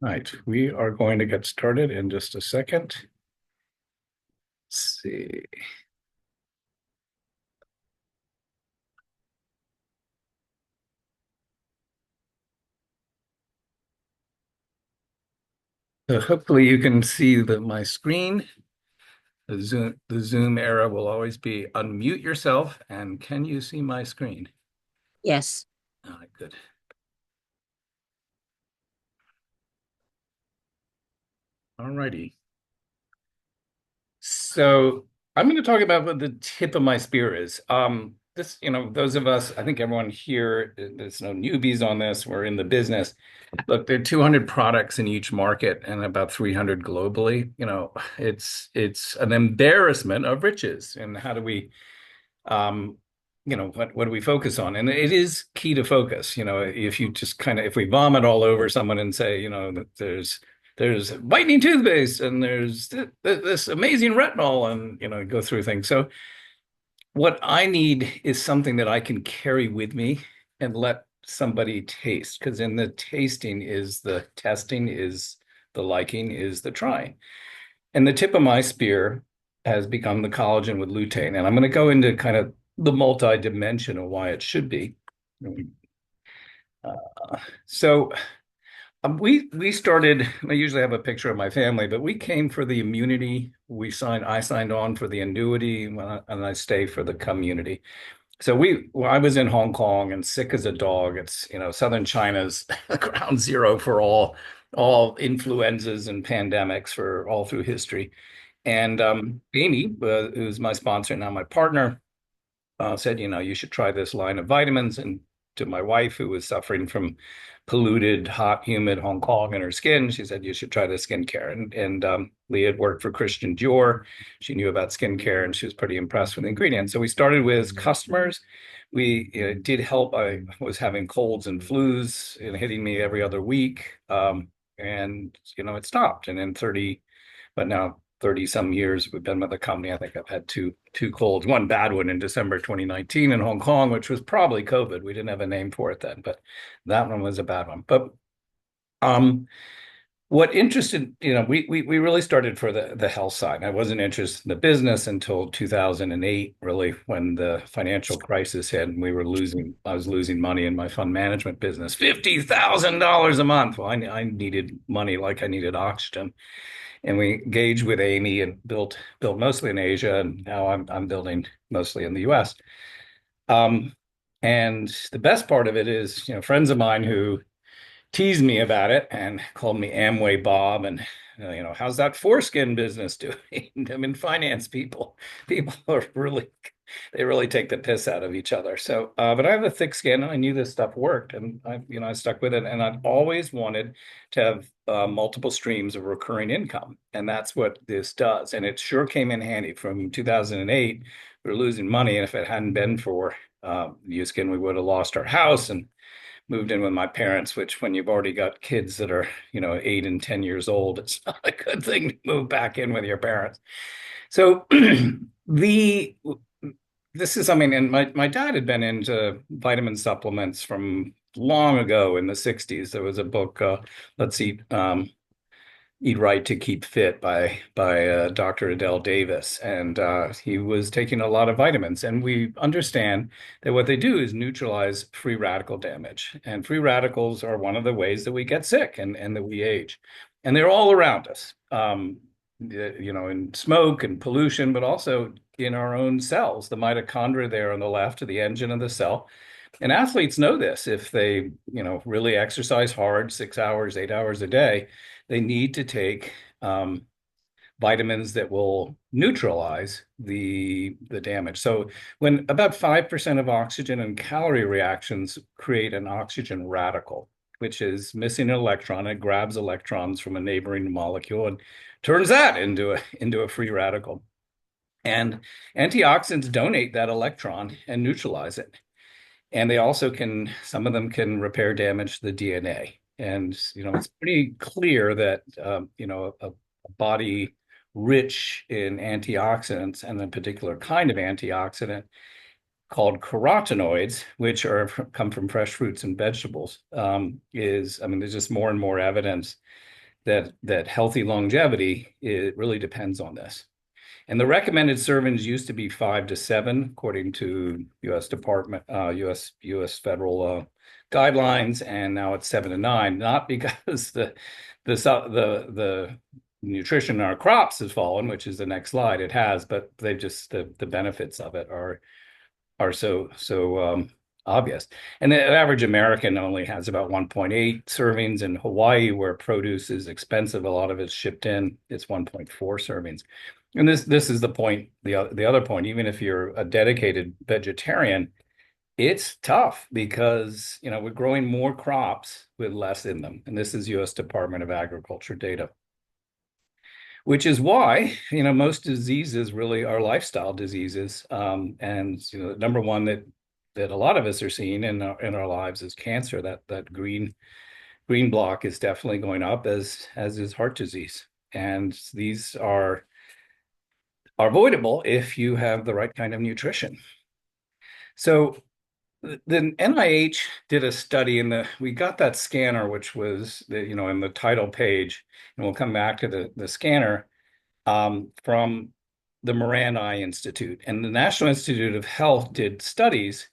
Right, we are going to get started in just a second. Let's see. So hopefully you can see my screen. The Zoom era will always be unmute yourself. And can you see my screen? Yes. All right, good. All righty. So I'm going to talk about what the tip of my spear is. Those of us, I think everyone here, there's no newbies on this. We're in the business. Look, there are 200 products in each market and about 300 globally. It's an embarrassment of riches. And how do we, um, what do we focus on? And it is key to focus. If you just if we vomit all over someone and say, that there's whitening toothpaste and there's this amazing retinol and, go through things. So what I need is something that I can carry with me and let somebody taste, because in the tasting is the testing, is the liking, is the trying. And the tip of my spear has become the collagen with lutein. And I'm going to go into kind of the multi-dimension of why it should be. So we started. I usually have a picture of my family, but we came for the immunity. I signed on for the annuity, and I stay for the community. So I was in Hong Kong and sick as a dog. It's, southern China's ground zero for all influenzas and pandemics for all through history. And Amy, who's my sponsor now, my partner, said, you should try this line of vitamins. And to my wife, who was suffering from polluted, hot, humid Hong Kong in her skin, she said, you should try the skincare. And Lee had worked for Christian Dior. She knew about skincare and she was pretty impressed with the ingredients. So we started with customers. We did help. I was having colds and flus and hitting me every other week. And, it stopped. And in 30, but now 30 some years we've been with the company. I think I've had two colds, one bad one in December 2019 in Hong Kong, which was probably COVID. We didn't have a name for it then, but that one was a bad one. But um what interested, we really started for the health side. I wasn't interested in the business until 2008, really, when the financial crisis hit and I was losing money in my fund management business, $50,000 a month. Well, I needed money like I needed oxygen. And we engaged with Amy and built mostly in Asia, and now I'm building mostly in the US. Um, and the best part of it is, friends of mine who teased me about it and called me Amway Bob, and how's that foreskin business doing? I mean, finance people are really take the piss out of each other. So, but I have a thick skin, and I knew this stuff worked, and I stuck with it. And I've always wanted to have multiple streams of recurring income, and that's what this does. And it sure came in handy. From 2008, we were losing money, and if it hadn't been for skin, we would have lost our house and moved in with my parents, which when you've already got kids that are, 8 and 10 years old, it's not a good thing to move back in with your parents. So the this is, I mean, and my dad had been into vitamin supplements from long ago in the 60s. There was a book, let's see, Eat Right to Keep Fit by Dr. Adele Davis, and he was taking a lot of vitamins. And we understand that what they do is neutralize free radical damage, and free radicals are one of the ways that we get sick and that we age, and they're all around us. In smoke and pollution, but also in our own cells. The mitochondria there on the left are the engine of the cell. And athletes know this. If they, really exercise hard, 6 hours, 8 hours a day, they need to take vitamins that will neutralize the damage. So when about 5% of oxygen and calorie reactions create an oxygen radical, which is missing an electron, it grabs electrons from a neighboring molecule and turns that into a free radical. And antioxidants donate that electron and neutralize it. And they also some of them can repair damage to the DNA. And, it's pretty clear that, a body rich in antioxidants, and a particular kind of antioxidant called carotenoids, which come from fresh fruits and vegetables, there's just more and more evidence that healthy longevity, it really depends on this. And the recommended servings used to be 5 to 7, according to U.S. Department, U.S. federal guidelines, and now it's 7 to 9. Not because the nutrition in our crops has fallen, which is the next slide. It has, but they just the benefits of it are so obvious. And the average American only has about 1.8 servings. In Hawaii, where produce is expensive, a lot of it's shipped in, it's 1.4 servings. And this is the point, the other point, even if you're a dedicated vegetarian, it's tough because, we're growing more crops with less in them. And this is U.S. Department of Agriculture data, which is why, most diseases really are lifestyle diseases. And, the number one that a lot of us are seeing in our lives is cancer. That green block is definitely going up, as is heart disease. And these are avoidable if you have the right kind of nutrition. So the NIH did a study we got that scanner, which was in the title page, and we'll come back to the scanner from the Moran Eye Institute. And the National Institute of Health did studies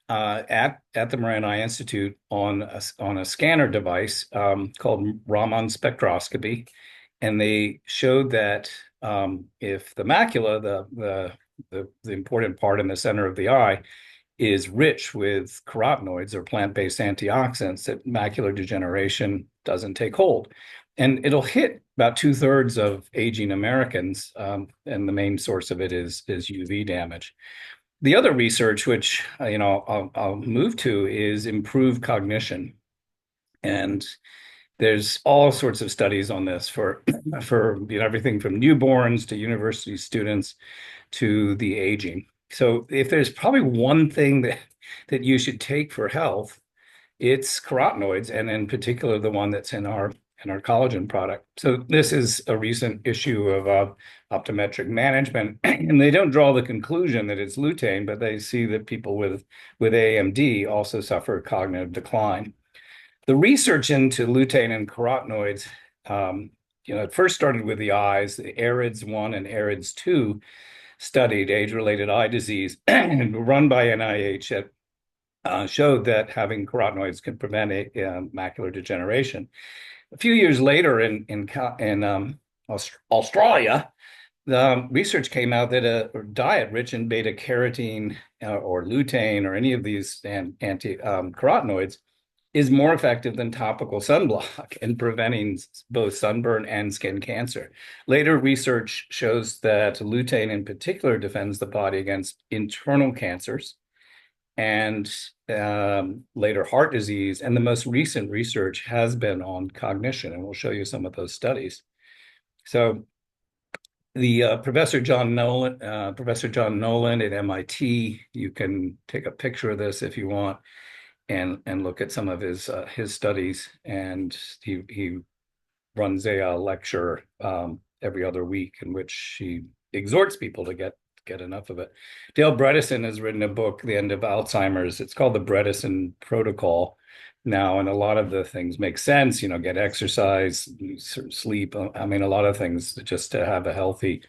at the Moran Eye Institute on a scanner device called Raman spectroscopy. And they showed that if the macula, the important part in the center of the eye, is rich with carotenoids or plant-based antioxidants, that macular degeneration doesn't take hold. And it'll hit about 2/3 of aging Americans, and the main source of it is UV damage. The other research, which I'll move to, is improved cognition, and there's all sorts of studies on this for everything from newborns to university students to the aging. So if there's probably one thing that you should take for health, it's carotenoids, and in particular the one that's in our collagen product. So this is a recent issue of optometric management, and they don't draw the conclusion that it's lutein, but they see that people with AMD also suffer cognitive decline. The research into lutein and carotenoids, it first started with the eyes. The ARIDS 1 and ARIDS 2 studied age-related eye disease run by NIH that showed that having carotenoids can prevent macular degeneration. A few years later, in Australia, the research came out that a diet rich in beta carotene or lutein or any of these carotenoids is more effective than topical sunblock in preventing both sunburn and skin cancer. Later research shows that lutein in particular defends the body against internal cancers and later heart disease. And the most recent research has been on cognition, and we'll show you some of those studies. So the Professor John Nolan at MIT, you can take a picture of this if you want, and look at some of his studies. And he runs a lecture every other week in which he exhorts people to get enough of it. Dale Bredesen has written a book, The End of Alzheimer's. It's called the Bredesen Protocol now, and a lot of the things make sense. Get exercise, sleep. I mean, a lot of things just to have a healthy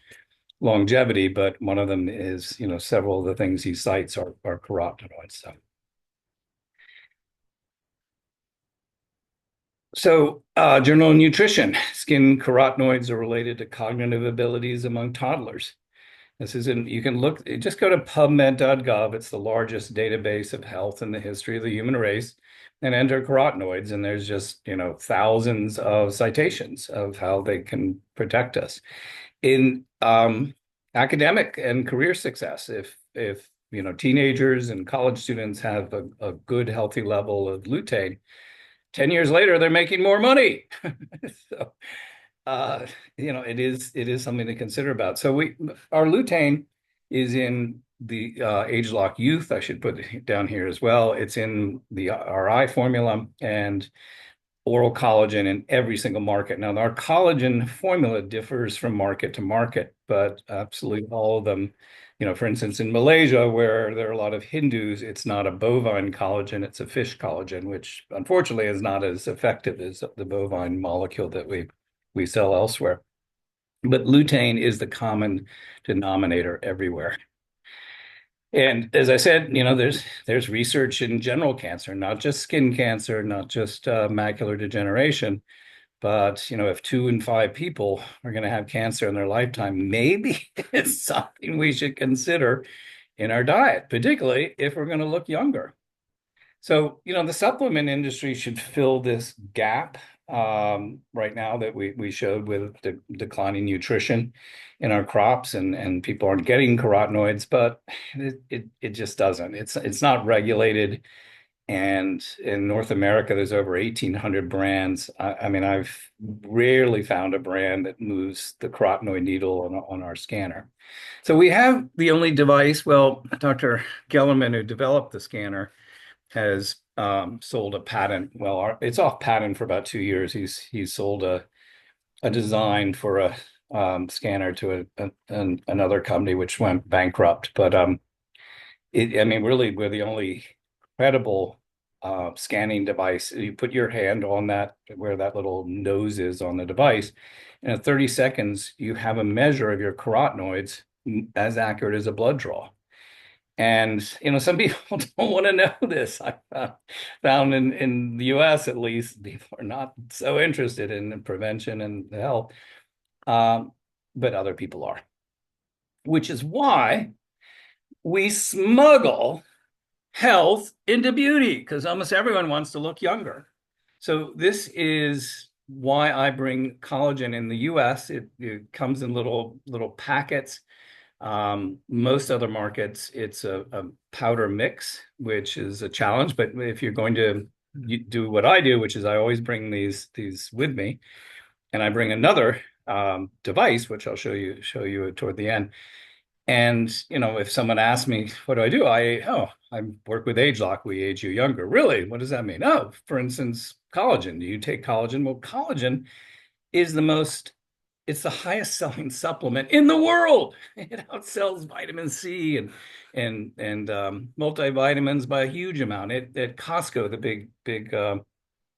longevity. But one of them is, several of the things he cites are carotenoids. So general nutrition, skin carotenoids are related to cognitive abilities among toddlers. You can look, just go to PubMed.gov. It's the largest database of health in the history of the human race, and enter carotenoids. And there's just, thousands of citations of how they can protect us. In academic and career success, if teenagers and college students have a good, healthy level of lutein, 10 years later, they're making more money. So, it is something to consider about. So our lutein is in the age-lock youth. I should put it down here as well. It's in our eye formula and oral collagen in every single market. Now, our collagen formula differs from market to market, but absolutely all of them For instance, in Malaysia, where there are a lot of Hindus, it's not a bovine collagen, it's a fish collagen, which unfortunately is not as effective as the bovine molecule that we sell elsewhere. But lutein is the common denominator everywhere. And as I said, there's research in general cancer, not just skin cancer, not just macular degeneration, but if 2 in 5 people are going to have cancer in their lifetime, maybe it's something we should consider in our diet, particularly if we're going to look younger. So, the supplement industry should fill this gap right now that we showed with the declining nutrition in our crops, and people aren't getting carotenoids, but it just doesn't. It's not regulated. And in North America, there's over 1,800 brands. I mean, I've rarely found a brand that moves the carotenoid needle on our scanner. So we have the only device. Well, Dr. Gellerman, who developed the scanner, has sold a patent. Well, it's off patent for about 2 years. He's sold a design for a scanner to another company, which went bankrupt. But I mean, really, we're the only credible scanning device. You put your hand on that, where that little nose is on the device, and in 30 seconds, you have a measure of your carotenoids as accurate as a blood draw. And some people don't want to know this. I found in the US, at least, people are not so interested in prevention and health, but other people are, which is why we smuggle health into beauty, because almost everyone wants to look younger. So this is why I bring collagen in the US. It comes in little packets. Most other markets, it's a powder mix, which is a challenge. But if you're going to do what I do, which is I always bring these with me, and I bring another device, which I'll show you toward the end. And if someone asks me, what do? I work with ageLOC. We age you younger. Really? What does that mean? Oh, for instance, collagen. Do you take collagen? Well, collagen is it's the highest selling supplement in the world. It outsells vitamin C and multivitamins by a huge amount. At Costco, the big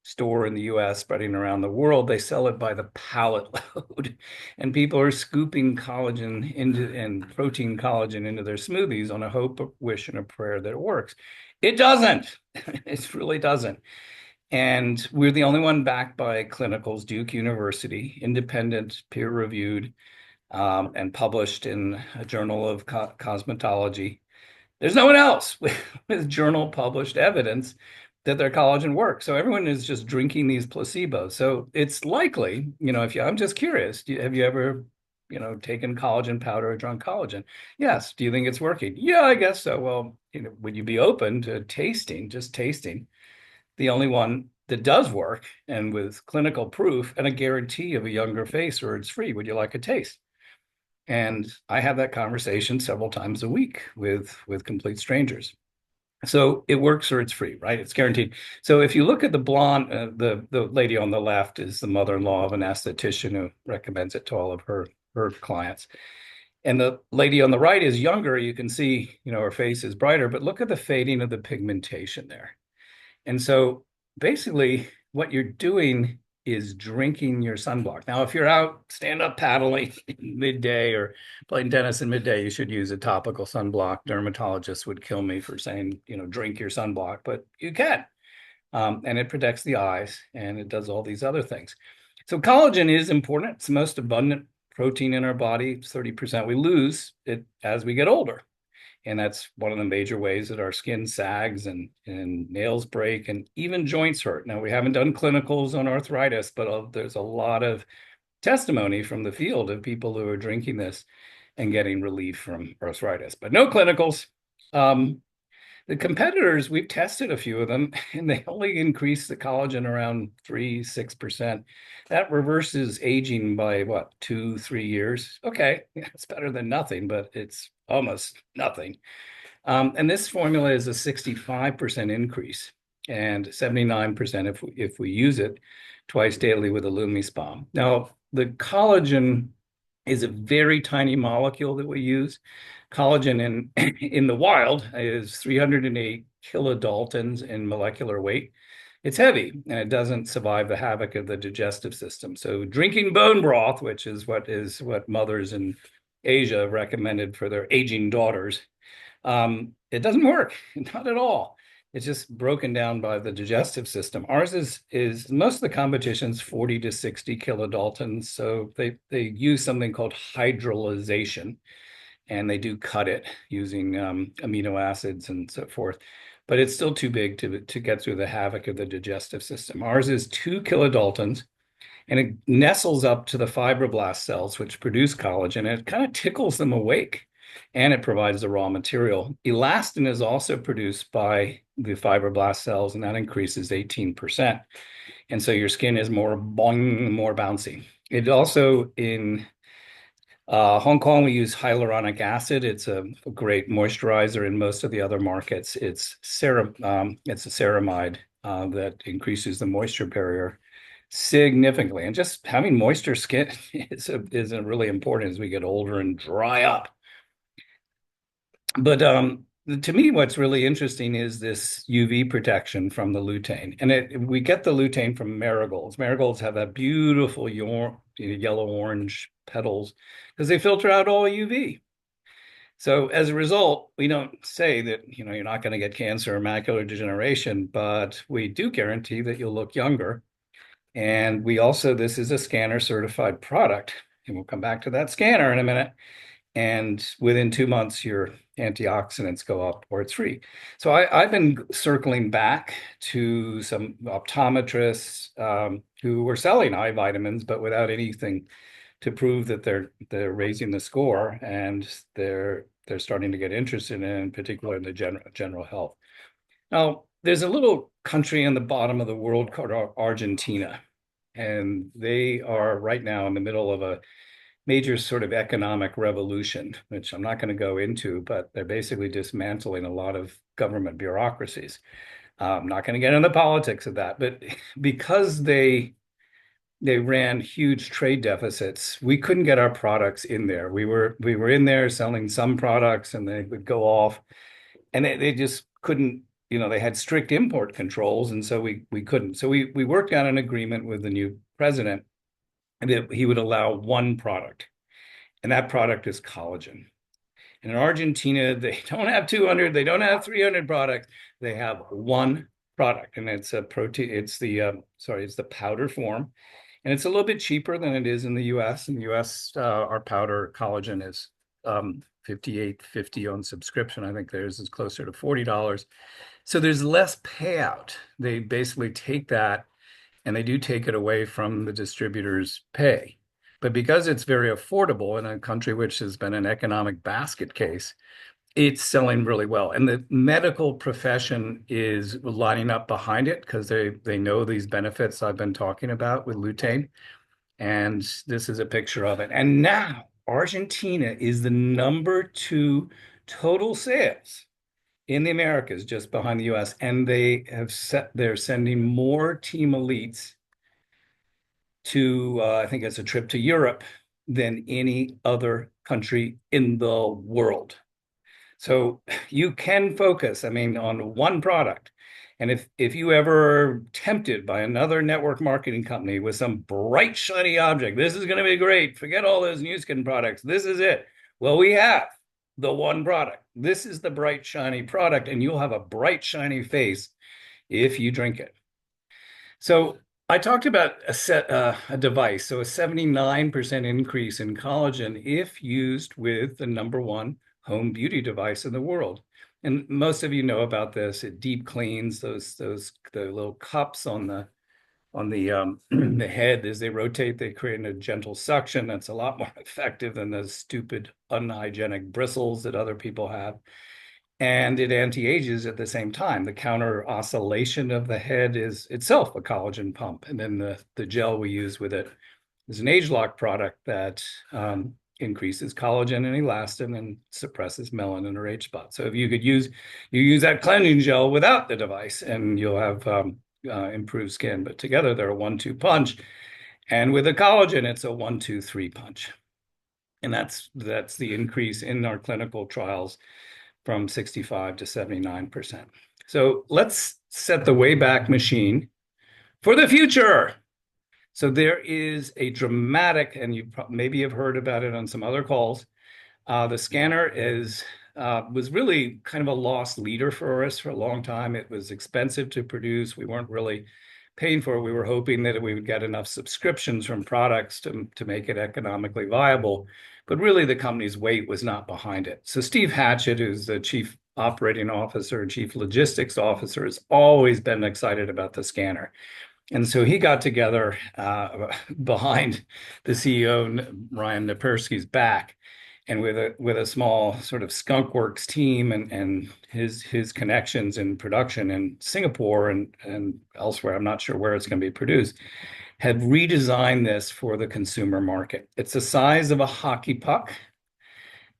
store in the US, spreading around the world, they sell it by the pallet load. And people are scooping collagen and protein collagen into their smoothies on a hope, a wish, and a prayer that it works. It doesn't. It really doesn't. And we're the only one backed by clinicals, Duke University, independent, peer-reviewed, and published in a journal of cosmetology. There's no one else with journal published evidence that their collagen works. So everyone is just drinking these placebos. So it's likely, I'm just curious, have you ever, taken collagen powder or drunk collagen? Yes. Do you think it's working? Yeah, I guess so. Well, would you be open to just tasting the only one that does work and with clinical proof and a guarantee of a younger face, or it's free? Would you like a taste? And I have that conversation several times a week with complete strangers. So it works or it's free, right? It's guaranteed. So if you look at the blonde, the lady on the left is the mother-in-law of an esthetician who recommends it to all of her clients. And the lady on the right is younger. You can see, her face is brighter, but look at the fading of the pigmentation there. And so basically what you're doing is drinking your sunblock. Now, if you're out stand-up paddling midday or playing tennis in midday, you should use a topical sunblock. Dermatologists would kill me for saying, drink your sunblock, but you can. And it protects the eyes, and it does all these other things. So collagen is important. It's the most abundant protein in our body. 30%. We lose it as we get older. And that's one of the major ways that our skin sags and nails break and even joints hurt. Now, we haven't done clinicals on arthritis, but there's a lot of testimony from the field of people who are drinking this and getting relief from arthritis, but no clinicals. The competitors, we've tested a few of them, and they only increase the collagen around 3-6%. That reverses aging by what, 2-3 years? Okay, it's better than nothing, but it's almost nothing. And this formula is a 65% increase and 79% if we use it twice daily with a LumiSpa. Now, the collagen is a very tiny molecule that we use. Collagen in in the wild is 308 kilodaltons in molecular weight. It's heavy and it doesn't survive the havoc of the digestive system. So drinking bone broth, which is what mothers in Asia have recommended for their aging daughters, it doesn't work, not at all. It's just broken down by the digestive system. Ours is most of the competition's 40 to 60 kilodaltons. So they use something called hydrolyzation, and they do cut it using amino acids and so forth. But it's still too big to get through the havoc of the digestive system. Ours is 2 kilodaltons, and it nestles up to the fibroblast cells, which produce collagen, and it kind of tickles them awake, and it provides the raw material. Elastin is also produced by the fibroblast cells, and that increases 18%. And so your skin is more boing, more bouncy. It also in Hong Kong, we use hyaluronic acid. It's a great moisturizer. In most of the other markets, it's a ceramide that increases the moisture barrier significantly. And just having moisture skin is a really important as we get older and dry up. But to me, what's really interesting is this UV protection from the lutein. And we get the lutein from marigolds. Marigolds have that beautiful yellow-orange petals because they filter out all UV. So as a result, we don't say that, you're not going to get cancer or macular degeneration, but we do guarantee that you'll look younger. And this is a scanner certified product. And we'll come back to that scanner in a minute. And within 2 months, your antioxidants go up or it's free. So I've been circling back to some optometrists who were selling eye vitamins, but without anything to prove that they're raising the score, and they're starting to get interested in particular in the general health. Now, there's a little country in the bottom of the world called Argentina, and they are right now in the middle of a major sort of economic revolution, which I'm not going to go into, but they're basically dismantling a lot of government bureaucracies. I'm not going to get into the politics of that, but because they ran huge trade deficits, we couldn't get our products in there. We were in there selling some products, and they would go off, and they just couldn't. They had strict import controls, and so we couldn't. So we worked out an agreement with the new president, and he would allow one product, and that product is collagen. And in Argentina, they don't have 200, they don't have 300 products. They have one product, and it's a protein. It's the powder form, and it's a little bit cheaper than it is in the U.S. In the U.S., our powder collagen is $58.50 on subscription. I think theirs is closer to $40. So there's less payout. They basically take that, and they do take it away from the distributor's pay. But because it's very affordable in a country which has been an economic basket case, it's selling really well. And the medical profession is lining up behind it because they know these benefits I've been talking about with lutein. And this is a picture of it. And now Argentina is the #2 total sales in the Americas, just behind the US. And they're sending more team elites to, I think it's a trip to Europe, than any other country in the world. So you can focus, on one product. And if you ever tempted by another network marketing company with some bright, shiny object, this is going to be great. Forget all those new skin products. This is it. Well, we have the one product. This is the bright, shiny product, and you'll have a bright, shiny face if you drink it. So I talked about a device, so a 79% increase in collagen if used with the #1 home beauty device in the world. And most of you know about this. It deep cleans the little cups on the the head as they rotate. They create a gentle suction that's a lot more effective than those stupid unhygienic bristles that other people have. And it anti-ages at the same time. The counter oscillation of the head is itself a collagen pump. And then the gel we use with it is an age lock product that increases collagen and elastin and suppresses melanin or age spot. So if you use that cleansing gel without the device, and you'll have improved skin. But together they're a 1-2 punch. And with the collagen, it's a 1-2-3 punch. And that's the increase in our clinical trials from 65 to 79%. So let's set the Wayback Machine for the future. So there is a dramatic, and you maybe have heard about it on some other calls. The scanner was really kind of a lost leader for us for a long time. It was expensive to produce. We weren't really paying for it. We were hoping that we would get enough subscriptions from products to make it economically viable. But really, the company's weight was not behind it. So Steve Hatchett, who's the chief operating officer and chief logistics officer, has always been excited about the scanner. And so he got together behind the CEO, Ryan Napersky's back, and with a small sort of skunkworks team and his connections in production in Singapore and elsewhere, I'm not sure where it's going to be produced, had redesigned this for the consumer market. It's the size of a hockey puck.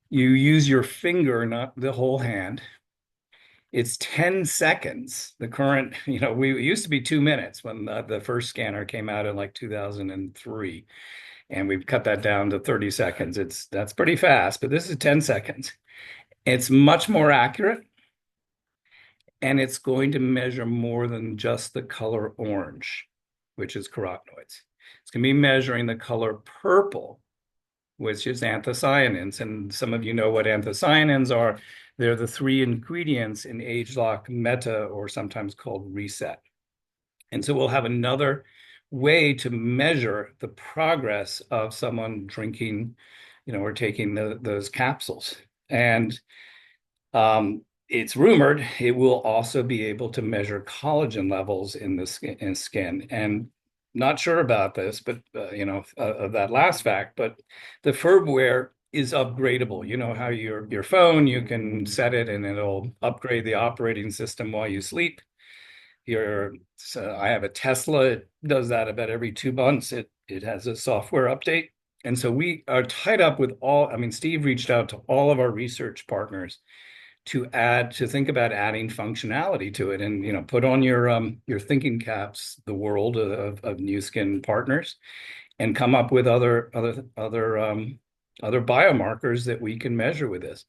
You use your finger, not the whole hand. It's 10 seconds. The current, we it used to be 2 minutes when the first scanner came out in like 2003, and we've cut that down to 30 seconds. That's pretty fast, but this is 10 seconds. It's much more accurate, and it's going to measure more than just the color orange, which is carotenoids. It's going to be measuring the color purple, which is anthocyanins. And some of you know what anthocyanins are. They're the three ingredients in ageLOC Meta, or sometimes called Reset. And so we'll have another way to measure the progress of someone drinking, or taking those capsules. And it's rumored it will also be able to measure collagen levels in the skin. And not sure about this, but of that last fact, but the firmware is upgradable. You know how your phone, you can set it and it'll upgrade the operating system while you sleep. I have a Tesla. It does that about every 2 months. It has a software update. And so we are tied up with Steve reached out to all of our research partners to think about adding functionality to it, and put on your thinking caps, the world of Nu Skin partners, and come up with other biomarkers that we can measure with this.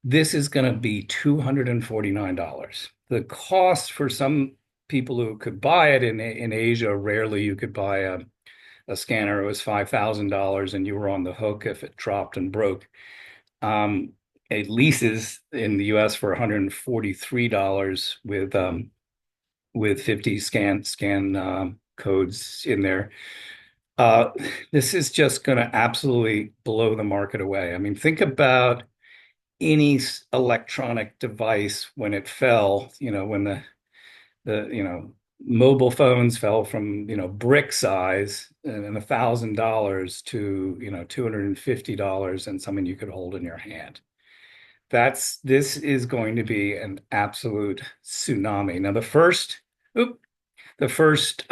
This is going to be $249. The cost for some people who could buy it in Asia, rarely you could buy a scanner. It was $5,000, and you were on the hook if it dropped and broke. It leases in the US for $143 with 50 scan codes in there. This is just going to absolutely blow the market away. I mean, think about any electronic device when it fell, when the mobile phones fell from, brick size and $1,000 to, $250 and something you could hold in your hand. This is going to be an absolute tsunami. Now, the first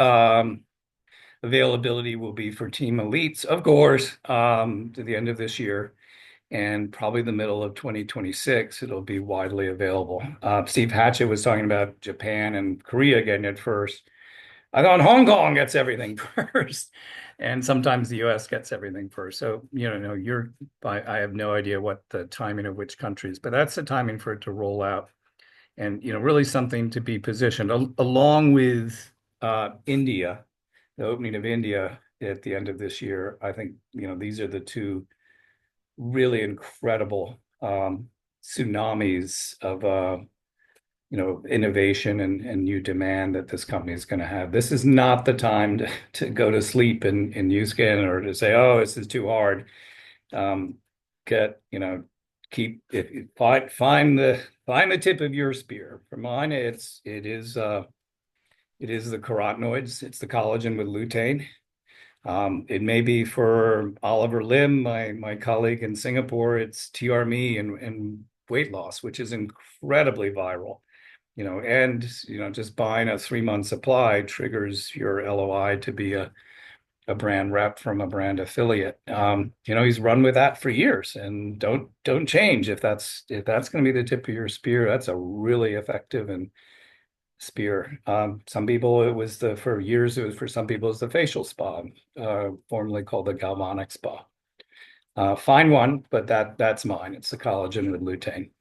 availability will be for Team Elites, of course, to the end of this year, and probably the middle of 2026, it'll be widely available. Steve Hatchett was talking about Japan and Korea getting it first. I thought Hong Kong gets everything first, and sometimes the US gets everything first. So, I have no idea what the timing of which countries, but that's the timing for it to roll out. And, really something to be positioned along with India, the opening of India at the end of this year. I think, these are the two really incredible tsunamis of innovation and new demand that this company is going to have. This is not the time to go to sleep in Nu Skin, or to say, oh, this is too hard. Find the tip of your spear. For mine, it is the carotenoids. It's the collagen with lutein. It may be for Oliver Lim, my colleague in Singapore, it's TRME and weight loss, which is incredibly viral. Just buying a 3-month supply triggers your LOI to be a brand rep from a brand affiliate. He's run with that for years, and don't change. If that's going to be the tip of your spear, that's a really effective and spear. Some people, for years, it was for some people, it's the facial spa, formerly called the galvanic spa. Fine one, but that's mine. It's the collagen with lutein.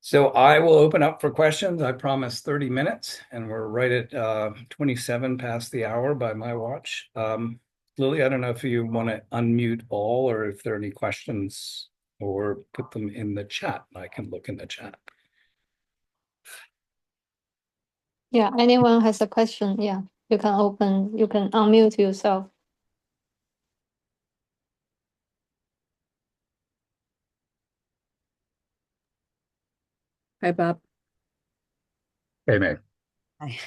So I will open up for questions. I promise 30 minutes, and we're right at 27 past the hour by my watch. Lily, I don't know if you want to unmute all or if there are any questions or put them in the chat. I can look in the chat. Yeah, anyone has a question, yeah, you can unmute yourself. Hi, Bob. Hey, May. Hi.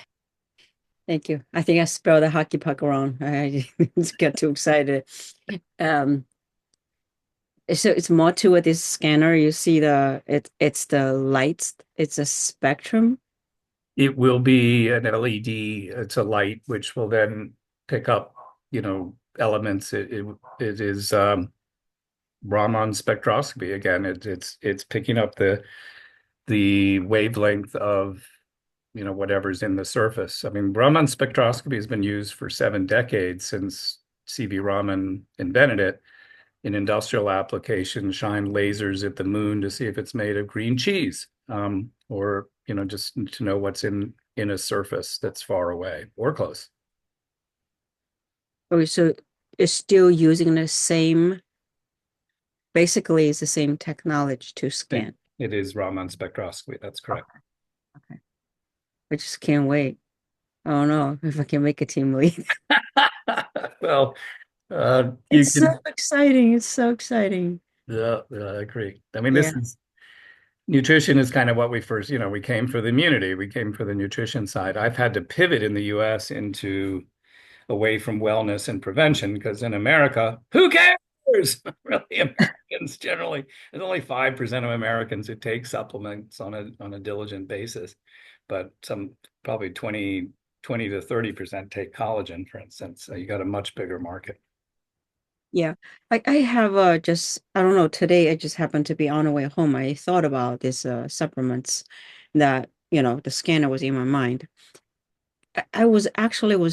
Thank you. I think I spelled the hockey puck wrong. I just got too excited. Um, so it's more to this scanner. You see it's the lights. It's a spectrum. It will be an LED. It's a light which will then pick up, elements. It is Raman spectroscopy. Again, it's picking up the wavelength of whatever's in the surface. I mean, Raman spectroscopy has been used for 7 decades since C.V. Raman invented it in industrial applications, shine lasers at the moon to see if it's made of green cheese, or just to know what's in a surface that's far away or close. Oh, so it's still using the same. Basically, it's the same technology to scan. It is Raman spectroscopy. That's correct. Okay. I just can't wait. I don't know if I can make a team lead. Well, It's so exciting. It's so exciting. Yeah, I agree. I mean, Yeah. nutrition is kind of what we first, we came for the immunity. We came for the nutrition side. I've had to pivot in the US into away from wellness and prevention because in America, who cares? Really, Americans generally, there's only 5% of Americans who take supplements on a diligent basis, but some probably 20 to 30% take collagen, for instance. So you got a much bigger market. Yeah, I have just I don't know, today I just happened to be on the way home. I thought about this supplements that, the scanner was in my mind. I was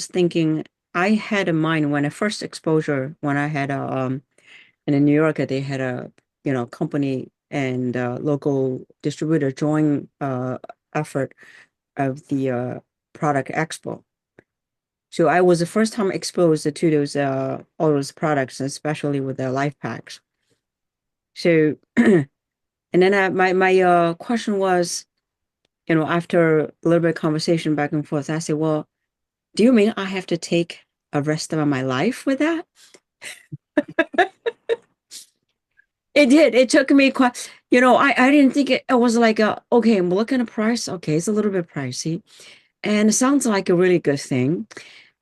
thinking I had in mind when I first exposure when I had in New York they had a company and local distributor joint effort of the product expo. So I was the first time exposed to those all those products, especially with the life packs. So and then my question was, after a little bit of conversation back and forth, I said, well, do you mean I have to take a rest of my life with that? It did. It took me quite, I didn't think it was like okay, I'm looking at the price. Okay, it's a little bit pricey. And it sounds like a really good thing.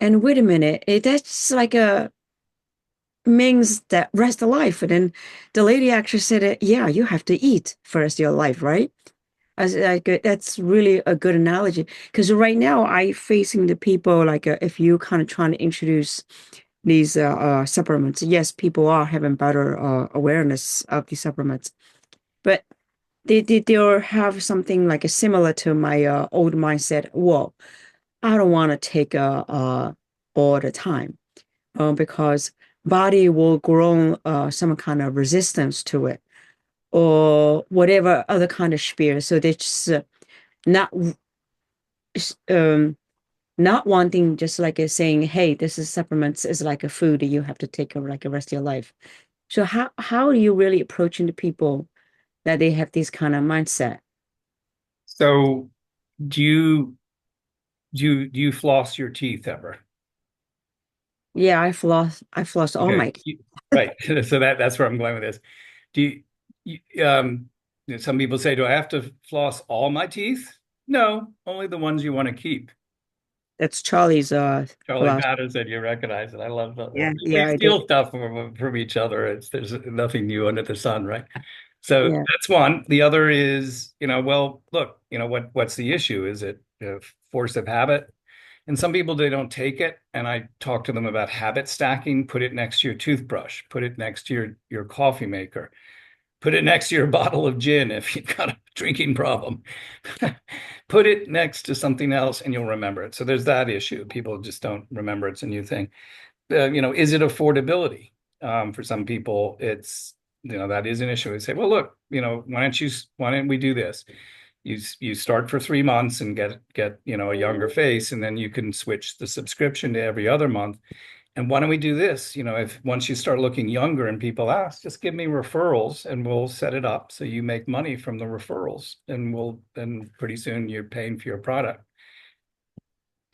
And wait a minute, that's like a means that rest of life. And then the lady actually said, yeah, you have to eat for the rest of your life, right? That's really a good analogy because right now I facing the people like if you kind of trying to introduce these supplements, yes, people are having better awareness of these supplements, but they'll have something like a similar to my old mindset. Well, I don't want to take all the time because body will grow some kind of resistance to it or whatever other kind of spirit. So they just not um not wanting just like saying, hey, this is supplements is like a food that you have to take over like the rest of your life. So how are you really approaching the people that they have this kind of mindset? So do you do you floss your teeth ever? Yeah, I floss all my Okay. Right. So that's where I'm going with this. Do some people say, do I have to floss all my teeth? No, only the ones you want to keep. that's Charlie's Charlie philosophy. Patterson, you recognize it. I love that. Yeah, We yeah, I do. steal stuff from each other. There's nothing new under the sun, right? So Yeah. that's one. The other is, well, look, what's the issue? Is it force of habit? And some people, they don't take it. And I talk to them about habit stacking. Put it next to your toothbrush. Put it next to your coffee maker. Put it next to your bottle of gin if you've got a drinking problem. Put it next to something else and you'll remember it. So there's that issue. People just don't remember it's a new thing. Is it affordability? For some people, it's, that is an issue. They say, well, look, why don't we do this? You start for 3 months and get a younger face, and then you can switch the subscription to every other month. And why don't we do this? If once you start looking younger and people ask, just give me referrals and we'll set it up so you make money from the referrals, and then pretty soon you're paying for your product.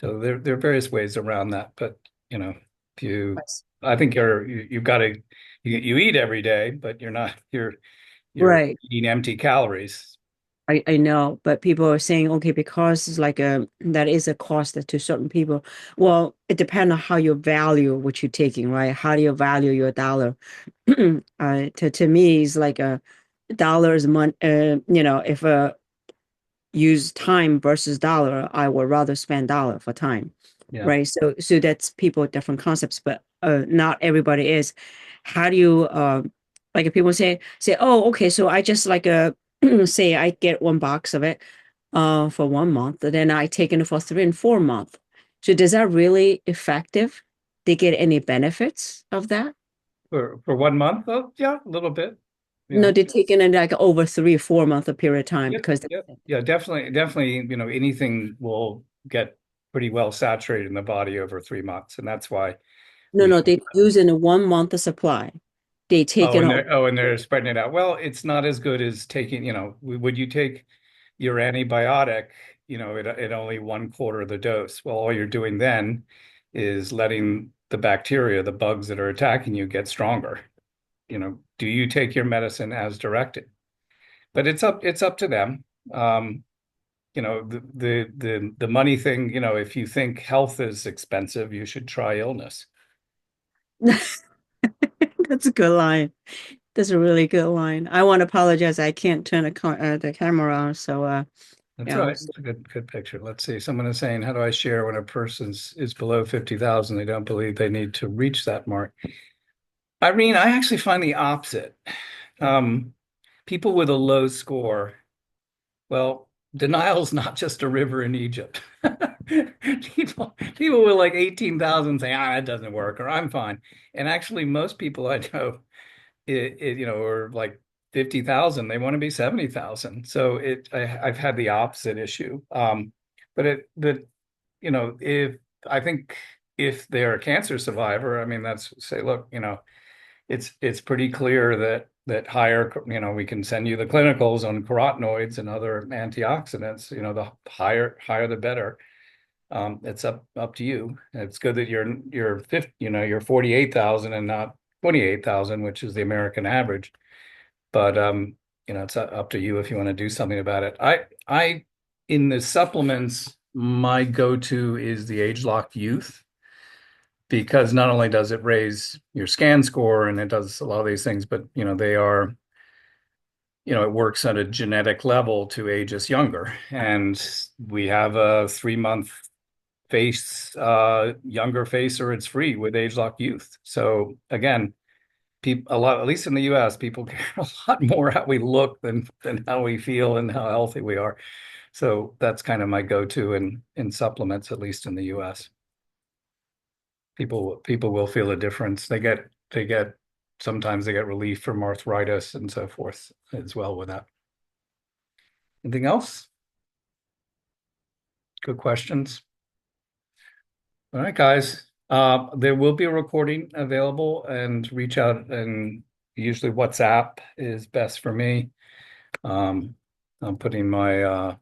So there are various ways around that, but if you, I think you've got to, you eat every day, but you're Right. eating empty calories. I know, but people are saying, okay, because it's like that is a cost to certain people. Well, it depends on how you value what you're taking, right? How do you value your dollar? To me, it's like a dollar is money. If use time versus dollar, I would rather spend dollar for time, Yeah. right? So that's people different concepts, but not everybody is. How do you like if people say, oh, okay, so I just like say I get one box of it for 1 month, and then I take it for 3 and 4 months. So does that really effective? They get any benefits of that? For 1 month? Oh, yeah, a little bit. No, they're taking it like over 3 or 4 month period of time Yep, because yep. Yeah, definitely, anything will get pretty well saturated in the body over 3 months. And that's why we, no, they're using a 1 month of supply. They take it all. and they're spreading it out. Well, it's not as good as taking, would you take your antibiotic, at only 1/4 of the dose? Well, all you're doing then is letting the bacteria, the bugs that are attacking you, get stronger. Do you take your medicine as directed? But it's up to them. The money thing, if you think health is expensive, you should try illness. That's a good line. That's a really good line. I want to apologize. I can't turn the camera on, so That's yeah. right. It's a good picture. Let's see. Someone is saying, how do I share when a person is below 50,000? They don't believe they need to reach that mark. Irene, I actually find the opposite. People with a low score, well, denial's not just a river in Egypt. People with like 18,000 say, that doesn't work, or I'm fine. And actually, most people I know, are like 50,000, they want to be 70,000. So I've had the opposite issue. But if I think if they're a cancer survivor, I mean, that's say, look, it's pretty clear that higher, we can send you the clinicals on carotenoids and other antioxidants. The higher the better. It's up to you. It's good that you're 48,000 and not 28,000, which is the American average. But it's up to you if you want to do something about it. I in the supplements, my go-to is the Age Locked Youth, because not only does it raise your scan score and it does a lot of these things, but they are, it works at a genetic level to age us younger. And we have a 3-month face, younger face, or it's free with Age Lock Youth. So again, people, a lot, at least in the US, people care a lot more how we look than how we feel and how healthy we are. So that's kind of my go-to in supplements, at least in the US. People will feel a difference. Sometimes they get relief from arthritis and so forth as well with that. Anything else? Good questions. All right, guys. There will be a recording available, and reach out, and usually WhatsApp is best for me. I'm putting my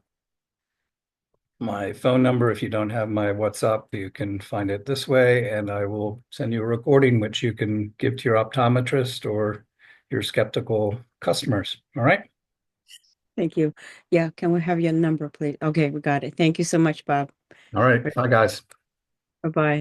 phone number. If you don't have my WhatsApp, you can find it this way, and I will send you a recording, which you can give to your optometrist or your skeptical customers. All right. Thank you. Yeah, can we have your number, please? Okay, we got it. Thank you so much, Bob. All right. Bye, guys. Bye-bye.